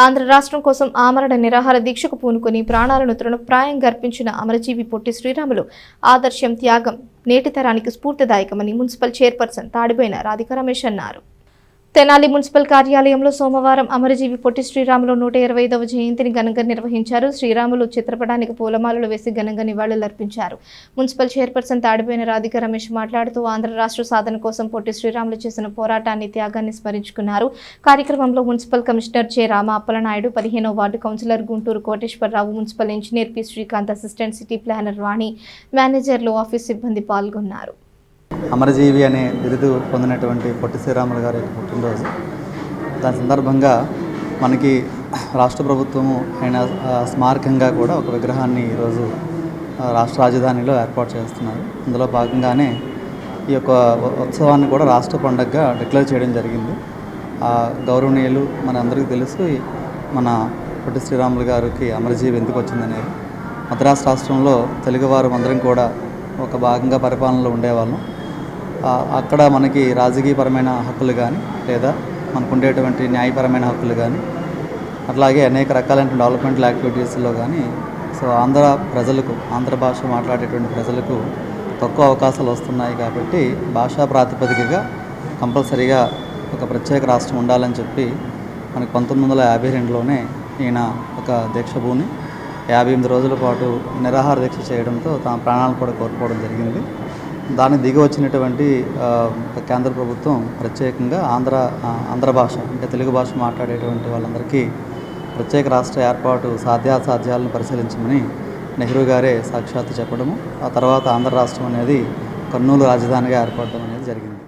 ఆంధ్ర రాష్ట్రం కోసం ఆమరణ నిరాహార దీక్షకు పూనుకొని ప్రాణాలను తృణప్రాయంగా అర్పించిన అమరజీవి పొట్టి శ్రీరాములు ఆదర్శం త్యాగం నేటి తరానికి స్ఫూర్తిదాయకమని మున్సిపల్ చైర్పర్సన్ తాడిబోయిన రాధికా రమేష్ అన్నారు. తెనాలి మున్సిపల్ కార్యాలయంలో సోమవారం అమరజీవి పొట్టి శ్రీరాములు 125వ జయంతిని ఘనంగా నిర్వహించారు. శ్రీరాములు చిత్రపటానికి పూలమాలలు వేసి ఘనంగా నివాళులర్పించారు. మున్సిపల్ చైర్పర్సన్ తాడిబోయిన రాధికా రమేష్ మాట్లాడుతూ ఆంధ్ర రాష్ట్ర సాధన కోసం పొట్టి శ్రీరాములు చేసిన పోరాటాన్ని త్యాగాన్ని స్మరించుకున్నారు. కార్యక్రమంలో municipal commissioner J Rama Appalanaidu, 15వ ward councillor Gunturu Koteswararao, municipal engineer P Srikanth, assistant city planner Vani, మేనేజర్లు, ఆఫీస్ సిబ్బంది పాల్గొన్నారు. అమరజీవి అనే బిరుదు పొందినటువంటి పొట్టి శ్రీరాములు గారి పుట్టినరోజు. దాని సందర్భంగా మనకి రాష్ట్ర ప్రభుత్వము ఆయన స్మారకంగా కూడా ఒక విగ్రహాన్ని ఈరోజు రాష్ట్ర రాజధానిలో ఏర్పాటు చేస్తున్నారు. అందులో భాగంగానే ఈ యొక్క ఉత్సవాన్ని కూడా రాష్ట్ర పండుగగా డిక్లేర్ చేయడం జరిగింది. గౌరవనీయులు మన అందరికీ తెలుసు, మన పొట్టి శ్రీరాములు గారికి అమరజీవి ఎందుకు వచ్చిందనేది. మద్రాసు రాష్ట్రంలో తెలుగువారు అందరం కూడా ఒక భాగంగా పరిపాలనలో ఉండేవాళ్ళం. అక్కడ మనకి రాజకీయపరమైన హక్కులు కానీ లేదా మనకు ఉండేటువంటి న్యాయపరమైన హక్కులు కానీ అట్లాగే అనేక రకాలైన డెవలప్మెంటల్ యాక్టివిటీస్లో కానీ ఆంధ్ర ప్రజలకు, ఆంధ్ర భాష మాట్లాడేటువంటి ప్రజలకు తక్కువ అవకాశాలు వస్తున్నాయి. కాబట్టి భాషా ప్రాతిపదికగా కంపల్సరీగా ఒక ప్రత్యేక రాష్ట్రం ఉండాలని చెప్పి మనకి 1952లోనే ఈయన ఒక దీక్షభూని 58 రోజుల పాటు నిరాహార దీక్ష చేయడంతో తమ ప్రాణాలను కూడా కోల్పోవడం జరిగింది. దానికి దిగి వచ్చినటువంటి కేంద్ర ప్రభుత్వం ప్రత్యేకంగా ఆంధ్ర భాష అంటే తెలుగు భాష మాట్లాడేటువంటి వాళ్ళందరికీ ప్రత్యేక రాష్ట్ర ఏర్పాటు సాధ్యాసాధ్యాలను పరిశీలించమని నెహ్రూ గారే సాక్షాత్తు చెప్పడము, ఆ తర్వాత ఆంధ్ర రాష్ట్రం అనేది కర్నూలు రాజధానిగా ఏర్పడడం అనేది జరిగింది.